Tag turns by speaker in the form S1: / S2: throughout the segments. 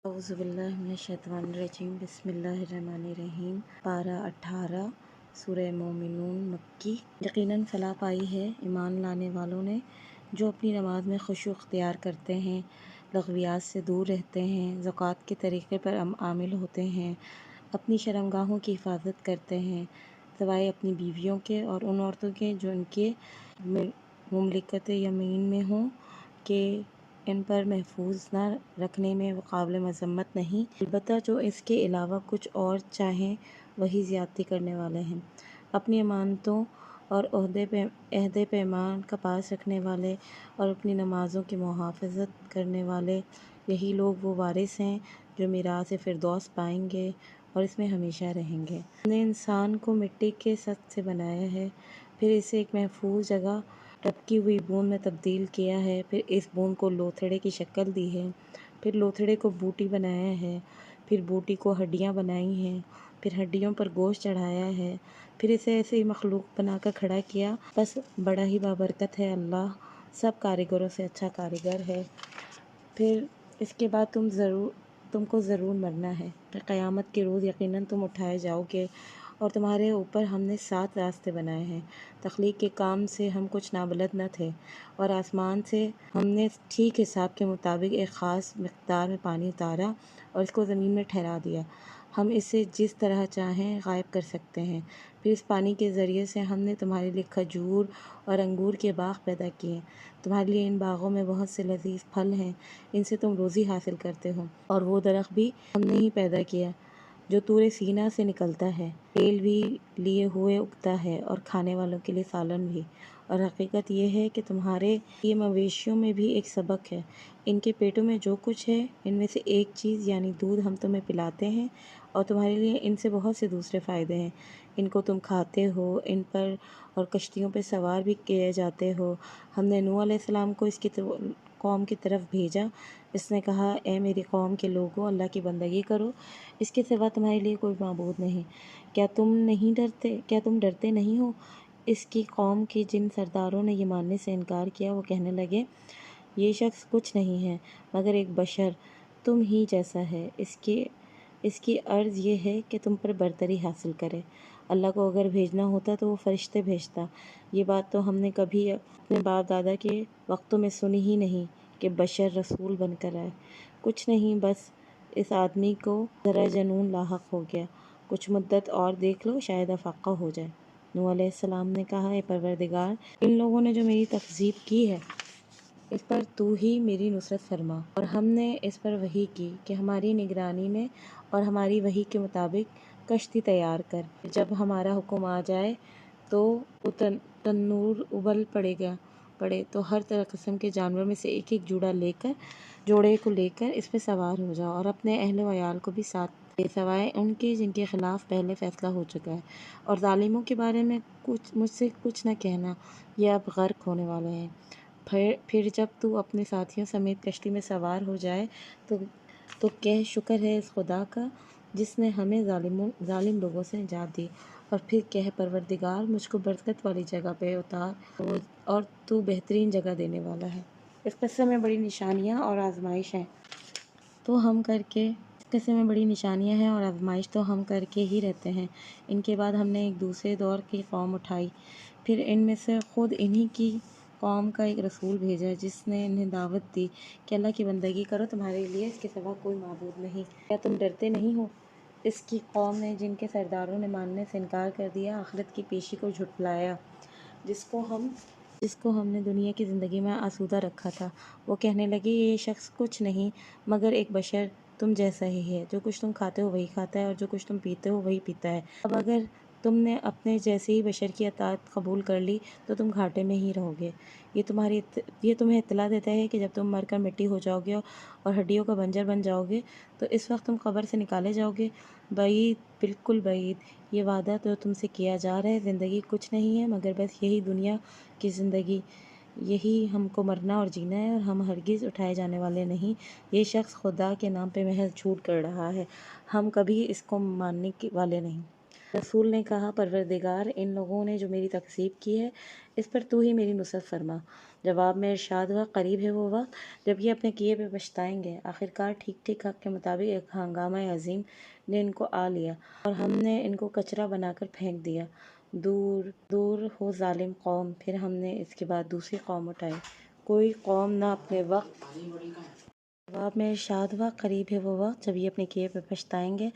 S1: اعوذ باللہ من الشیطان الرجیم بسم اللہ الرحمن الرحیم۔ پارہ 18 سورہ مومنون مکی۔ یقیناً فلاح پائی ہے ایمان لانے والوں نے جو اپنی نماز میں خشوع اختیار کرتے ہیں، لغویات سے دور رہتے ہیں، زکوٰۃ کے طریقے پر عامل ہوتے ہیں، اپنی شرمگاہوں کی حفاظت کرتے ہیں سوائے اپنی بیویوں کے اور ان عورتوں کے جو ان کے مملکت یمین میں ہوں کہ ان پر محفوظ نہ رکھنے میں وہ قابل مذمت نہیں، البتہ جو اس کے علاوہ کچھ اور چاہیں وہی زیادتی کرنے والے ہیں۔ اپنی امانتوں اور عہد پیمان کا پاس رکھنے والے اور اپنی نمازوں کی محافظت کرنے والے، یہی لوگ وہ وارث ہیں جو میراث فردوس پائیں گے اور اس میں ہمیشہ رہیں گے۔ ہم نے انسان کو مٹی کے سخت سے بنایا ہے، پھر اسے ایک محفوظ جگہ ٹپکی ہوئی بوند میں تبدیل کیا ہے، پھر اس بوند کو لوتھڑے کی شکل دی ہے، پھر لوتھڑے کو بوٹی بنایا ہے، پھر بوٹی کو ہڈیاں بنائی ہیں، پھر ہڈیوں پر گوشت چڑھایا ہے، پھر اسے ایسے ہی مخلوق بنا کر کھڑا کیا۔ بس بڑا ہی بابرکت ہے اللہ، سب کاریگروں سے اچھا کاریگر ہے۔ پھر اس کے بعد تم کو ضرور مرنا ہے، پھر قیامت کے روز یقیناً تم اٹھائے جاؤ گے، اور تمہارے اوپر ہم نے 7 راستے بنائے ہیں۔ تخلیق کے کام سے ہم کچھ نابلد نہ تھے، اور آسمان سے ہم نے ٹھیک حساب کے مطابق ایک خاص مقدار میں پانی اتارا اور اس کو زمین میں ٹھہرا دیا۔ ہم اسے جس طرح چاہیں غائب کر سکتے ہیں۔ پھر اس پانی کے ذریعے سے ہم نے تمہارے لیے کھجور اور انگور کے باغ پیدا کیے۔ تمہارے لیے ان باغوں میں بہت سے لذیذ پھل ہیں، ان سے تم روزی حاصل کرتے ہو۔ اور وہ درخت بھی ہم نے ہی پیدا کیا جو طور سینا سے نکلتا ہے، تیل بھی لیے ہوئے اگتا ہے اور کھانے والوں کے لیے سالن بھی۔ اور حقیقت یہ ہے کہ تمہارے لیے مویشیوں میں بھی ایک سبق ہے۔ ان کے پیٹوں میں جو کچھ ہے ان میں سے ایک چیز یعنی دودھ ہم تمہیں پلاتے ہیں، اور تمہارے لیے ان سے بہت سے دوسرے فائدے ہیں۔ ان کو تم کھاتے ہو، ان پر اور کشتیوں پہ سوار بھی کیے جاتے ہو۔ ہم نے نوح علیہ السلام کو اس کی قوم کی طرف بھیجا۔ اس نے کہا، اے میری قوم کے لوگوں، اللہ کی بندگی کرو، اس کے سوا تمہارے لیے کوئی معبود نہیں۔ کیا تم ڈرتے نہیں ہو؟ اس کی قوم کے جن سرداروں نے یہ ماننے سے انکار کیا وہ کہنے لگے، یہ شخص کچھ نہیں ہے مگر ایک بشر تم ہی جیسا ہے، اس کی عرض یہ ہے کہ تم پر برتری حاصل کرے۔ اللہ کو اگر بھیجنا ہوتا تو وہ فرشتے بھیجتا۔ یہ بات تو ہم نے کبھی اپنے باپ دادا کے وقتوں میں سنی ہی نہیں کہ بشر رسول بن کر آئے۔ کچھ نہیں، بس اس آدمی کو ذرا جنون لاحق ہو گیا، کچھ مدت اور دیکھ لو، شاید افاقہ ہو جائے۔ نوح علیہ السلام نے کہا، اے پروردگار، ان لوگوں نے جو میری تکذیب کی ہے اس پر تو ہی میری نصرت فرما۔ اور ہم نے اس پر وحی کی کہ ہماری نگرانی میں اور ہماری وحی کے مطابق کشتی تیار کر، جب ہمارا حکم آ جائے تو تنور ابل پڑے تو ہر طرح قسم کے جانوروں میں سے ایک ایک جوڑے کو لے کر اس پہ سوار ہو جاؤ، اور اپنے اہل و عیال کو بھی ساتھ لے، سوائے ان کے جن کے خلاف پہلے فیصلہ ہو چکا ہے۔ اور ظالموں کے بارے میں مجھ سے کچھ نہ کہنا، یہ اب غرق ہونے والے ہیں۔ پھر جب تو اپنے ساتھیوں سمیت کشتی میں سوار ہو جائے تو کہہ، شکر ہے اس خدا کا جس نے ہمیں ظالم لوگوں سے نجات دی۔ اور پھر کہہ، پروردگار، مجھ کو برکت والی جگہ پہ اتار، اور تو بہترین جگہ دینے والا ہے۔ اس قصے میں بڑی نشانیاں اور آزمائش ہیں تو ہم کر کے ہی رہتے ہیں۔ ان کے بعد ہم نے ایک دوسرے دور کی قوم اٹھائی، پھر ان میں سے خود انہی کی قوم کا ایک رسول بھیجا جس نے انہیں دعوت دی کہ اللہ کی بندگی کرو، تمہارے لیے اس کے سوا کوئی معبود نہیں۔ کیا تم ڈرتے نہیں ہو؟ اس کی قوم نے جن کے سرداروں نے ماننے سے انکار کر دیا، آخرت کی پیشی کو جھٹلایا جس کو ہم نے دنیا کی زندگی میں آسودہ رکھا تھا۔ وہ کہنے لگے، یہ شخص کچھ نہیں مگر ایک بشر تم جیسا ہی ہے، جو کچھ تم کھاتے ہو وہی کھاتا ہے اور جو کچھ تم پیتے ہو وہی پیتا ہے۔ اب اگر تم نے اپنے جیسے ہی بشر کی اطاعت قبول کر لی تو تم گھاٹے میں ہی رہو گے۔ یہ تمہیں اطلاع دیتا ہے کہ جب تم مر کر مٹی ہو جاؤ گے اور ہڈیوں کا بنجر بن جاؤ گے تو اس وقت تم قبر سے نکالے جاؤ گے۔ بعید، بالکل بعید، یہ وعدہ جو تم سے کیا جا رہا ہے، زندگی کچھ نہیں ہے مگر بس یہی دنیا کی زندگی، یہی ہم کو مرنا اور جینا ہے، اور ہم ہرگز اٹھائے جانے والے نہیں۔ یہ شخص خدا کے نام پہ محض جھوٹ کر رہا ہے، ہم کبھی اس کو ماننے والے نہیں۔ رسول نے کہا، پروردگار، ان لوگوں نے جو میری تکذیب کی ہے اس پر تو ہی میری نصرت فرما۔ جواب میں ارشاد ہوا، قریب ہے وہ وقت جب یہ اپنے کیے پہ پچھتائیں گے۔ آخرکار ٹھیک ٹھیک حق کے مطابق ایک ہنگامہ عظیم نے ان کو آ لیا اور ہم نے ان کو کچرا بنا کر پھینک دیا۔ دور دور ہو ظالم قوم، پھر ہم نے اس کے بعد دوسری قوم اٹھائی۔ کوئی قوم نہ اپنے وقت۔ جواب میں ارشاد ہوا، قریب ہے وہ وقت جب یہ اپنے کیے پہ پچھتائیں گے۔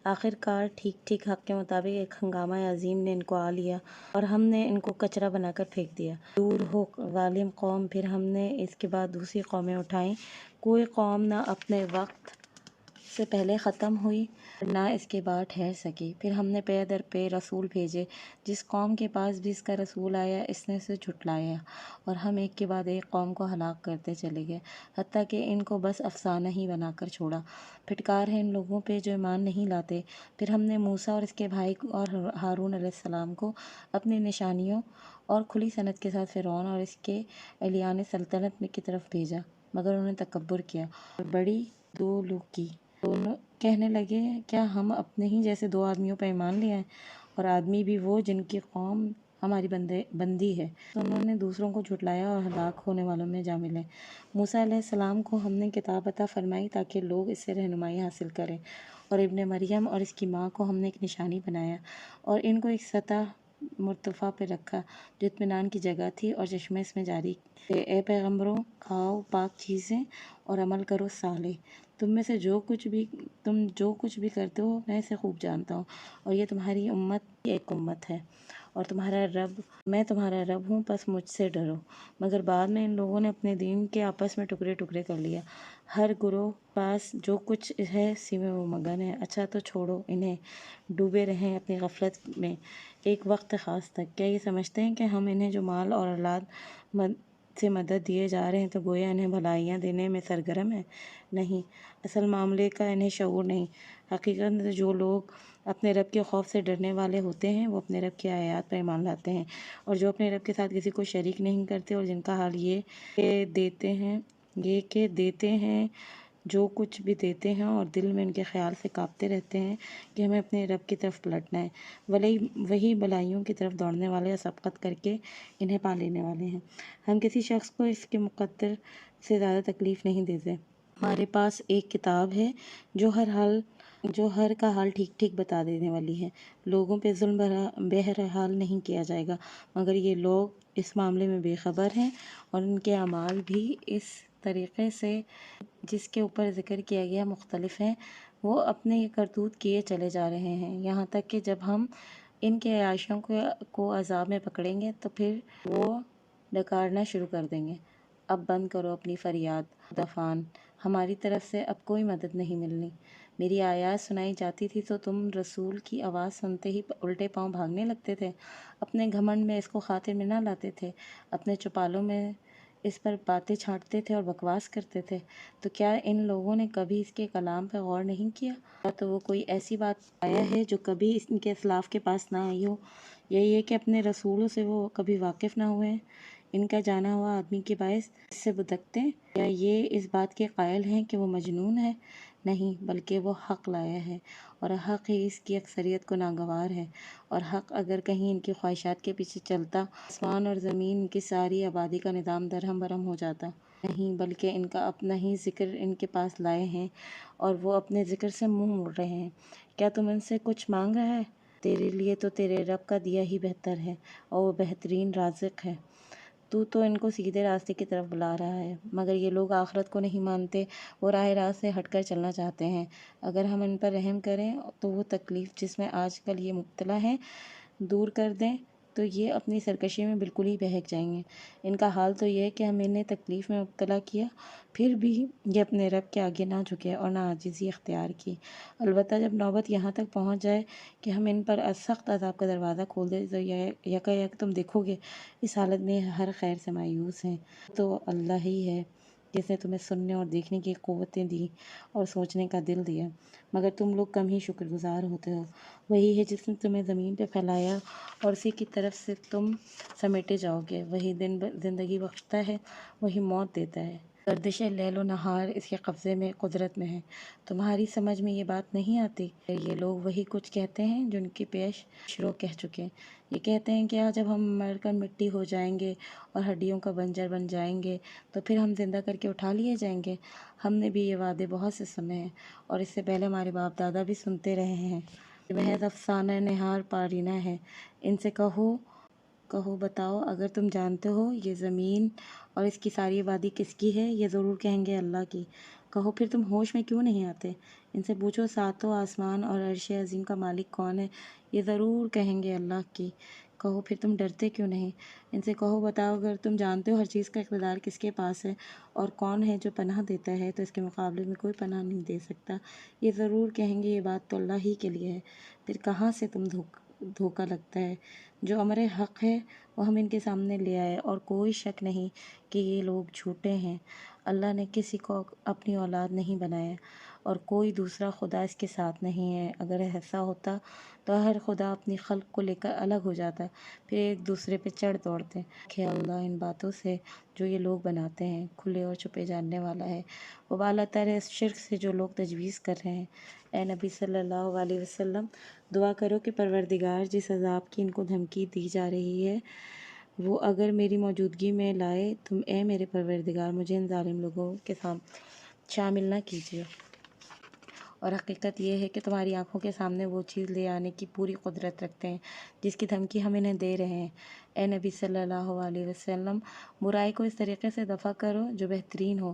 S1: آخرکار ٹھیک ٹھیک حق کے مطابق ایک ہنگامہ عظیم نے ان کو آ لیا اور ہم نے ان کو کچرا بنا کر پھینک دیا۔ دور ہو ظالم قوم، پھر ہم نے اس کے بعد دوسری قومیں اٹھائیں۔ کوئی قوم نہ اپنے وقت سے پہلے ختم ہوئی نہ اس کے بعد ٹھہر سکی۔ پھر ہم نے پے در پے رسول بھیجے، جس قوم کے پاس بھی اس کا رسول آیا اس نے اسے جھٹلایا، اور ہم ایک کے بعد ایک قوم کو ہلاک کرتے چلے گئے، حتیٰ کہ ان کو بس افسانہ ہی بنا کر چھوڑا۔ پھٹکار ہے ان لوگوں پہ جو ایمان نہیں لاتے۔ پھر ہم نے موسیٰ اور اس کے بھائی اور ہارون علیہ السلام کو اپنی نشانیوں اور کھلی صنعت کے ساتھ فرعون اور اس کے اہلیان سلطنت کی طرف بھیجا، مگر انہوں نے تکبر کیا اور بڑی دولو کی۔ دونوں کہنے لگے، کیا ہم اپنے ہی جیسے دو آدمیوں پر ایمان لے آئیں، اور آدمی بھی وہ جن کی قوم ہماری بندی ہے؟ تو انہوں نے دوسروں کو جھٹلایا اور ہلاک ہونے والوں میں جا ملے۔ موسیٰ علیہ السلام کو ہم نے کتاب عطا فرمائی تاکہ لوگ اس سے رہنمائی حاصل کریں، اور ابن مریم اور اس کی ماں کو ہم نے ایک نشانی بنایا اور ان کو ایک سطح مرتفع پہ رکھا جو اطمینان کی جگہ تھی، اور چشمے اس میں جاری تھے۔ اے پیغمبروں، کھاؤ پاک چیزیں اور عمل کرو صالح۔ تم میں سے تم جو کچھ بھی کرتے ہو میں اسے خوب جانتا ہوں، اور یہ تمہاری امت ایک امت ہے، اور میں تمہارا رب ہوں، پس مجھ سے ڈرو۔ مگر بعد میں ان لوگوں نے اپنے دین کے آپس میں ٹکڑے ٹکڑے کر لیا۔ ہر گروہ پاس جو کچھ ہے اسی میں وہ مگن ہے۔ اچھا تو چھوڑو انہیں، ڈوبے رہیں اپنی غفلت میں ایک وقت خاص تک۔ کیا یہ سمجھتے ہیں کہ ہم انہیں جو مال اور اولاد سے مدد دیے جا رہے ہیں تو گویا انہیں بھلائیاں دینے میں سرگرم ہیں؟ نہیں، اصل معاملے کا انہیں شعور نہیں۔ حقیقت میں جو لوگ اپنے رب کے خوف سے ڈرنے والے ہوتے ہیں وہ اپنے رب کی آیات پر ایمان لاتے ہیں، اور جو اپنے رب کے ساتھ کسی کو شریک نہیں کرتے، اور جن کا حال یہ کہ دیتے ہیں جو کچھ بھی دیتے ہیں اور دل میں ان کے خیال سے کانپتے رہتے ہیں کہ ہمیں اپنے رب کی طرف پلٹنا ہے، وہی بلائیوں کی طرف دوڑنے والے اور سبقت کر کے انہیں پا لینے والے ہیں۔ ہم کسی شخص کو اس کے مقدر سے زیادہ تکلیف نہیں دیتے۔ ہمارے پاس ایک کتاب ہے جو ہر کا حال ٹھیک ٹھیک بتا دینے والی ہے۔ لوگوں پہ ظلم بہرحال نہیں کیا جائے گا، مگر یہ لوگ اس معاملے میں بے خبر ہیں، اور ان کے اعمال بھی اس طریقے سے جس کے اوپر ذکر کیا گیا مختلف ہیں۔ وہ اپنے یہ کرتوت کیے چلے جا رہے ہیں، یہاں تک کہ جب ہم ان کے عیاشیوں کو عذاب میں پکڑیں گے تو پھر وہ ڈکارنا شروع کر دیں گے۔ اب بند کرو اپنی فریاد دفان، ہماری طرف سے اب کوئی مدد نہیں ملنی۔ میری آیات سنائی جاتی تھی تو تم رسول کی آواز سنتے ہی الٹے پاؤں بھاگنے لگتے تھے، اپنے گھمنڈ میں اس کو خاطر میں نہ لاتے تھے، اپنے چوپالوں میں اس پر باتیں چھانٹتے تھے اور بکواس کرتے تھے۔ تو کیا ان لوگوں نے کبھی اس کے کلام پر غور نہیں کیا؟ یا تو وہ کوئی ایسی بات آیا ہے جو کبھی ان کے اسلاف کے پاس نہ آئی ہو، یا یہ کہ اپنے رسولوں سے وہ کبھی واقف نہ ہوئے ہیں؟ ان کا جانا ہوا آدمی کے باعث اس سے بدکتے ہیں، یا یہ اس بات کے قائل ہیں کہ وہ مجنون ہے؟ نہیں، بلکہ وہ حق لایا ہے، اور حق ہی اس کی اکثریت کو ناگوار ہے، اور حق اگر کہیں ان کی خواہشات کے پیچھے چلتا، آسمان اور زمین کی ساری آبادی کا نظام درہم برہم ہو جاتا۔ نہیں، بلکہ ان کا اپنا ہی ذکر ان کے پاس لائے ہیں، اور وہ اپنے ذکر سے منہ موڑ رہے ہیں۔ کیا تم ان سے کچھ مانگ رہا ہے؟ تیرے لیے تو تیرے رب کا دیا ہی بہتر ہے، اور وہ بہترین رازق ہے۔ تو ان کو سیدھے راستے کی طرف بلا رہا ہے، مگر یہ لوگ آخرت کو نہیں مانتے، وہ راہ راست سے ہٹ کر چلنا چاہتے ہیں۔ اگر ہم ان پر رحم کریں تو وہ تکلیف جس میں آج کل یہ مبتلا ہیں دور کر دیں تو یہ اپنی سرکشی میں بالکل ہی بہک جائیں گے۔ ان کا حال تو یہ ہے کہ ہم انہیں تکلیف میں مبتلا کیا، پھر بھی یہ اپنے رب کے آگے نہ جھکے اور نہ عاجزی اختیار کی۔ البتہ جب نوبت یہاں تک پہنچ جائے کہ ہم ان پر سخت عذاب کا دروازہ کھول دیں تو یکا تم دیکھو گے اس حالت میں ہر خیر سے مایوس ہیں۔ تو اللہ ہی ہے جس نے تمہیں سننے اور دیکھنے کی قوتیں دی اور سوچنے کا دل دیا، مگر تم لوگ کم ہی شکر گزار ہوتے ہو۔ وہی ہے جس نے تمہیں زمین پہ پھیلایا اور اسی کی طرف سے تم سمیٹے جاؤ گے۔ وہی زندگی بخشتا ہے، وہی موت دیتا ہے۔ گردش لیل و نہار اس کے قبضے میں، قدرت میں ہے۔ تمہاری سمجھ میں یہ بات نہیں آتی؟ یہ لوگ وہی کچھ کہتے ہیں جو ان کی پیش رو کہہ چکے ہیں۔ یہ کہتے ہیں کہ جب ہم مر کر مٹی ہو جائیں گے اور ہڈیوں کا بنجر بن جائیں گے تو پھر ہم زندہ کر کے اٹھا لیے جائیں گے۔ ہم نے بھی یہ وعدے بہت سے سنے ہیں اور اس سے پہلے ہمارے باپ دادا بھی سنتے رہے ہیں۔ یہ محض افسانہ نہار پارینہ ہے۔ ان سے کہو بتاؤ، اگر تم جانتے ہو یہ زمین اور اس کی ساری آبادی کس کی ہے؟ یہ ضرور کہیں گے اللہ کی۔ کہو پھر تم ہوش میں کیوں نہیں آتے؟ ان سے پوچھو ساتوں آسمان اور عرش عظیم کا مالک کون ہے؟ یہ ضرور کہیں گے اللہ کی۔ کہو پھر تم ڈرتے کیوں نہیں؟ ان سے کہو بتاؤ، اگر تم جانتے ہو ہر چیز کا اقتدار کس کے پاس ہے اور کون ہے جو پناہ دیتا ہے تو اس کے مقابلے میں کوئی پناہ نہیں دے سکتا، یہ ضرور کہیں گے یہ بات تو اللہ ہی کے لیے ہے۔ پھر کہاں سے تم دھوکہ لگتا ہے؟ جو امر حق ہے وہ ہم ان کے سامنے لے آئے اور کوئی شک نہیں کہ یہ لوگ جھوٹے ہیں۔ اللہ نے کسی کو اپنی اولاد نہیں بنایا اور کوئی دوسرا خدا اس کے ساتھ نہیں ہے۔ اگر ایسا ہوتا تو ہر خدا اپنی خلق کو لے کر الگ ہو جاتا، پھر ایک دوسرے پہ چڑھ دوڑتے۔ کہ اللہ ان باتوں سے جو یہ لوگ بناتے ہیں کھلے اور چھپے جاننے والا ہے۔ وہ بالا تر ہے اس شرک سے جو لوگ تجویز کر رہے ہیں۔ اے نبی صلی اللہ علیہ وسلم، دعا کرو کہ پروردگار جس عذاب کی ان کو دھمکی دی جا رہی ہے وہ اگر میری موجودگی میں لائے، تم اے میرے پروردگار مجھے ان ظالم لوگوں کے ساتھ شامل نہ کیجیے۔ اور حقیقت یہ ہے کہ تمہاری آنکھوں کے سامنے وہ چیز لے آنے کی پوری قدرت رکھتے ہیں جس کی دھمکی ہم انہیں دے رہے ہیں۔ اے نبی صلی اللہ علیہ وسلم، برائی کو اس طریقے سے دفع کرو جو بہترین ہو،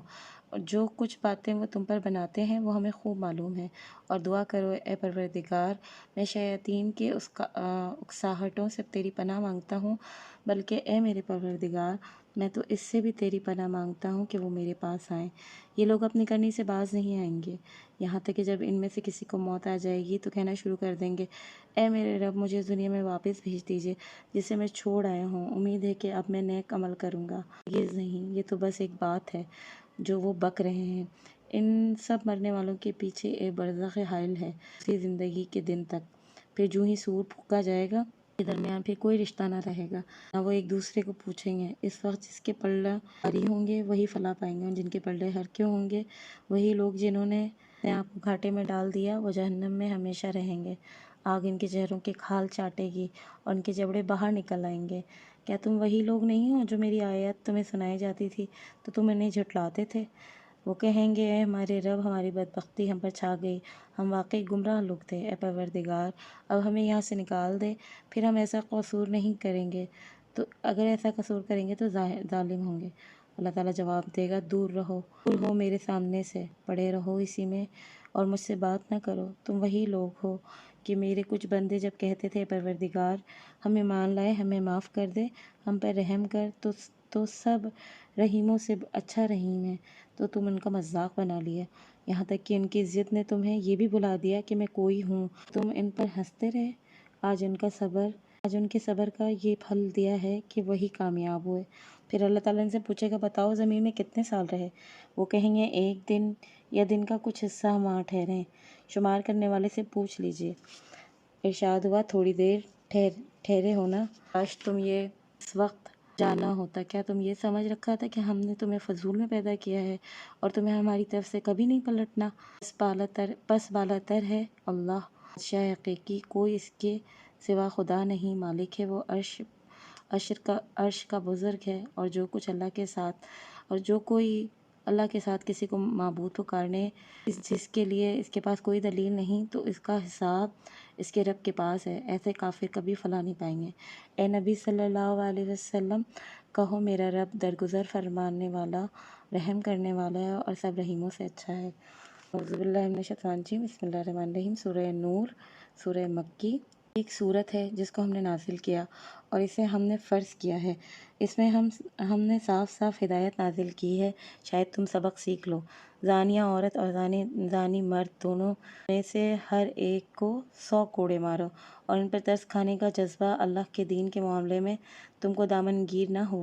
S1: اور جو کچھ باتیں وہ تم پر بناتے ہیں وہ ہمیں خوب معلوم ہے۔ اور دعا کرو اے پروردگار، میں شیاطین کے اکساہٹوں سے تیری پناہ مانگتا ہوں، بلکہ اے میرے پروردگار میں تو اس سے بھی تیری پناہ مانگتا ہوں کہ وہ میرے پاس آئیں۔ یہ لوگ اپنی کرنی سے باز نہیں آئیں گے، یہاں تک کہ جب ان میں سے کسی کو موت آ جائے گی تو کہنا شروع کر دیں گے، اے میرے رب مجھے اس دنیا میں واپس بھیج دیجیے جسے میں چھوڑ آیا ہوں، امید ہے کہ اب میں نیک عمل کروں گا۔ ہرگز نہیں، یہ تو بس ایک بات ہے جو وہ بک رہے ہیں۔ ان سب مرنے والوں کے پیچھے ایک برزخ حائل ہے اسی زندگی کے دن تک، پھر جو ہی سور پھونکا جائے گا کے درمیان پھر کوئی رشتہ نہ رہے گا، نہ وہ ایک دوسرے کو پوچھیں گے۔ اس وقت جس کے پلڑے بھاری ہوں گے وہی فلاح پائیں گے، اور جن کے پلڑے ہلکے ہوں گے وہی لوگ جنہوں نے اپنے آپ کو گھاٹے میں ڈال دیا وہ جہنم میں ہمیشہ رہیں گے۔ آگ ان کے چہروں کے کھال چاٹے گی اور ان کے جبڑے باہر نکل آئیں گے۔ کیا تم وہی لوگ نہیں ہو جو میری آیت تمہیں سنائی جاتی تھی تو تم انہیں جھٹلاتے تھے؟ وہ کہیں گے اے ہمارے رب، ہماری بدبختی ہم پر چھا گئی، ہم واقعی گمراہ لوگ تھے۔ اے پروردگار، اب ہمیں یہاں سے نکال دے، پھر ہم ایسا قصور نہیں کریں گے، تو اگر ایسا قصور کریں گے تو ظالم ہوں گے۔ اللہ تعالیٰ جواب دے گا، دور ہو میرے سامنے سے، پڑے رہو اسی میں اور مجھ سے بات نہ کرو۔ تم وہی لوگ ہو کہ میرے کچھ بندے جب کہتے تھے پروردگار ہم ایمان لائے، ہمیں معاف کر دے، ہم پر رحم کر، تو سب رحیموں سے اچھا رحیم ہے تو تم ان کا مذاق بنا لیا، یہاں تک کہ ان کی ضد نے تمہیں یہ بھی بھلا دیا کہ میں کوئی ہوں، تم ان پر ہنستے رہے۔ آج ان کے صبر کا یہ پھل دیا ہے کہ وہی کامیاب ہوئے۔ پھر اللہ تعالیٰ ان سے پوچھے گا بتاؤ زمین میں کتنے سال رہے؟ وہ کہیں گے ایک دن یا دن کا کچھ حصہ ہم وہاں ٹھہرے، شمار کرنے والے سے پوچھ لیجئے۔ ارشاد ہوا تھوڑی دیر ٹھہرے ہونا، کاش تم یہ اس وقت جانا ہوتا۔ کیا تم یہ سمجھ رکھا تھا کہ ہم نے تمہیں فضول میں پیدا کیا ہے اور تمہیں ہماری طرف سے کبھی نہیں پلٹنا؟ پس بالاتر ہے اللہ، بادشاہ حقیقی، کوئی اس کے سوا خدا نہیں، مالک ہے وہ عرش کا بزرگ ہے، اور جو کوئی اللہ کے ساتھ کسی کو معبود پکارنے جس کے لیے اس کے پاس کوئی دلیل نہیں تو اس کا حساب اس کے رب کے پاس ہے، ایسے کافر کبھی فلاح نہیں پائیں گے۔ اے نبی صلی اللہ علیہ وسلم، کہو میرا رب درگزر فرمانے والا، رحم کرنے والا ہے اور سب رحیموں سے اچھا ہے۔ اعوذ باللہ من الشیطان الرجیم، بسم اللہ الرحمن الرحیم۔ سورہ نور، سورہ مکی، ایک سورت ہے جس کو ہم نے نازل کیا اور اسے ہم نے فرض کیا ہے۔ اس میں ہم نے صاف صاف ہدایت نازل کی ہے، شاید تم سبق سیکھ لو۔ زانیہ عورت اور زانی مرد دونوں میں سے ہر ایک کو 100 کوڑے مارو، اور ان پر ترس کھانے کا جذبہ اللہ کے دین کے معاملے میں تم کو دامن گیر نہ ہو۔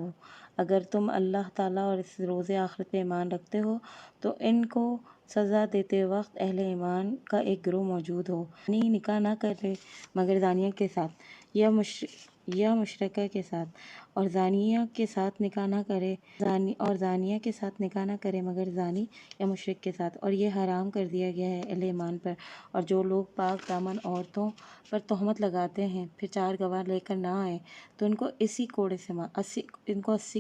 S1: اگر تم اللہ تعالیٰ اور اس روز آخرت پہ ایمان رکھتے ہو تو ان کو سزا دیتے وقت اہل ایمان کا ایک گروہ موجود ہو، یعنی نکاح نہ کرے مگر زانیہ کے ساتھ، یا یا مشرکہ کے ساتھ، اور زانیہ کے ساتھ نکاح نہ کرے، زانیہ کے ساتھ نکاح نہ کرے مگر زانی یا مشرک کے ساتھ، اور یہ حرام کر دیا گیا ہے اہل ایمان پر۔ اور جو لوگ پاک دامن عورتوں پر تہمت لگاتے ہیں پھر 4 گواہ لے کر نہ آئے تو ان کو 80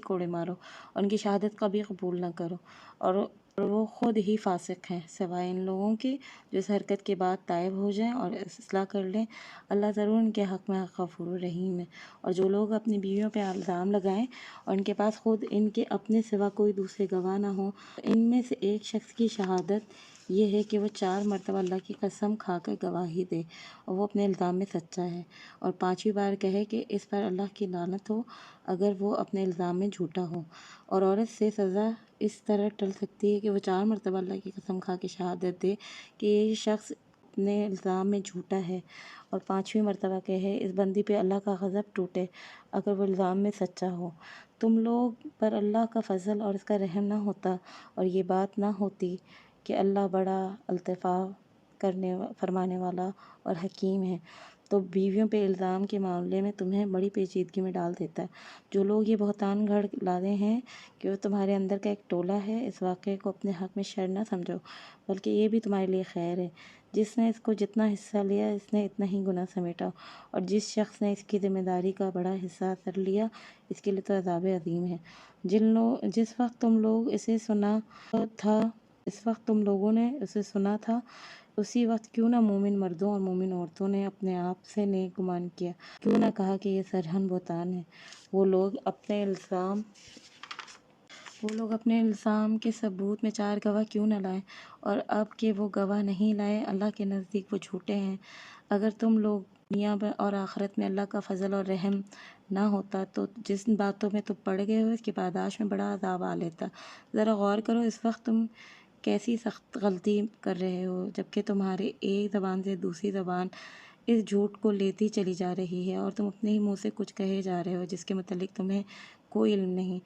S1: کوڑے مارو، اور ان کی شہادت کبھی قبول نہ کرو، اور وہ خود ہی فاسق ہیں، سوائے ان لوگوں کے جو اس حرکت کے بعد تائب ہو جائیں اور اصلاح کر لیں۔ اللہ ضرور ان کے حق میں غفور رحیم ہے۔ اور جو لوگ اپنی بیویوں پہ الزام لگائیں اور ان کے پاس خود ان کے اپنے سوا کوئی دوسرے گواہ نہ ہوں، ان میں سے ایک شخص کی شہادت یہ ہے کہ وہ 4 مرتبہ اللہ کی قسم کھا کر گواہی دے اور وہ اپنے الزام میں سچا ہے، اور 5ویں بار کہے کہ اس پر اللہ کی لعنت ہو اگر وہ اپنے الزام میں جھوٹا ہو۔ اور عورت سے سزا اس طرح ٹل سکتی ہے کہ وہ 4 مرتبہ اللہ کی قسم کھا کے شہادت دے کہ یہ شخص اپنے الزام میں جھوٹا ہے، اور 5ویں مرتبہ کہے اس بندی پہ اللہ کا غضب ٹوٹے اگر وہ الزام میں سچا ہو۔ تم لوگ پر اللہ کا فضل اور اس کا رحم نہ ہوتا اور یہ بات نہ ہوتی کہ اللہ بڑا الطاف فرمانے والا اور حکیم ہے، تو بیویوں پہ الزام کے معاملے میں تمہیں بڑی پیچیدگی میں ڈال دیتا ہے۔ جو لوگ یہ بہتان گھڑ لاتے ہیں کہ وہ تمہارے اندر کا ایک ٹولہ ہے، اس واقعے کو اپنے حق میں شر نہ سمجھو، بلکہ یہ بھی تمہارے لیے خیر ہے۔ جس نے اس کو جتنا حصہ لیا اس نے اتنا ہی گناہ سمیٹا، اور جس شخص نے اس کی ذمہ داری کا بڑا حصہ سر لیا اس کے لیے تو عذاب عظیم ہے۔ جس وقت تم لوگوں نے اسے سنا تھا اسی وقت کیوں نہ مومن مردوں اور مومن عورتوں نے اپنے آپ سے نیک گمان کیا، کیوں نہ کہا کہ یہ سرہن بہتان ہے۔ وہ لوگ اپنے الزام کے ثبوت میں 4 گواہ کیوں نہ لائیں، اور اب کہ وہ گواہ نہیں لائے اللہ کے نزدیک وہ جھوٹے ہیں۔ اگر تم لوگ دنیا اور آخرت میں اللہ کا فضل اور رحم نہ ہوتا تو جس باتوں میں تم پڑ گئے ہو اس کی پاداش میں بڑا عذاب آ لیتا۔ ذرا غور کرو اس وقت تم کیسی سخت غلطی کر رہے ہو، جبکہ تمہاری ایک زبان سے دوسری زبان اس جھوٹ کو لیتی چلی جا رہی ہے، اور تم اپنے ہی منہ سے کچھ کہے جا رہے ہو جس کے متعلق تمہیں کوئی علم نہیں۔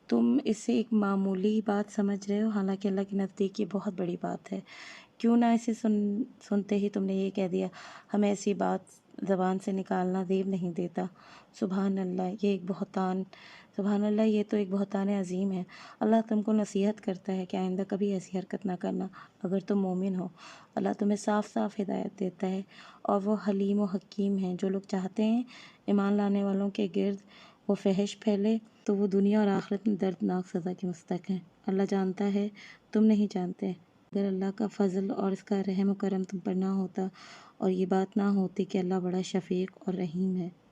S1: تم اسے ایک معمولی بات سمجھ رہے ہو، حالانکہ اللہ کے نزدیک یہ بہت بڑی بات ہے۔ کیوں نہ اسے سنتے ہی تم نے یہ کہہ دیا، ہمیں ایسی بات زبان سے نکالنا زیب نہیں دیتا۔ سبحان اللہ، یہ تو ایک بہتان عظیم ہے۔ اللہ تم کو نصیحت کرتا ہے کہ آئندہ کبھی ایسی حرکت نہ کرنا اگر تم مومن ہو۔ اللہ تمہیں صاف صاف ہدایت دیتا ہے، اور وہ حلیم و حکیم ہے۔ جو لوگ چاہتے ہیں ایمان لانے والوں کے گرد وہ فحش پھیلے تو وہ دنیا اور آخرت میں دردناک سزا کے مستحق ہیں۔ اللہ جانتا ہے تم نہیں جانتے۔ اگر اللہ کا فضل اور اس کا رحم و کرم تم پر نہ ہوتا اور یہ بات نہ ہوتی کہ اللہ بڑا شفیق اور رحیم ہے۔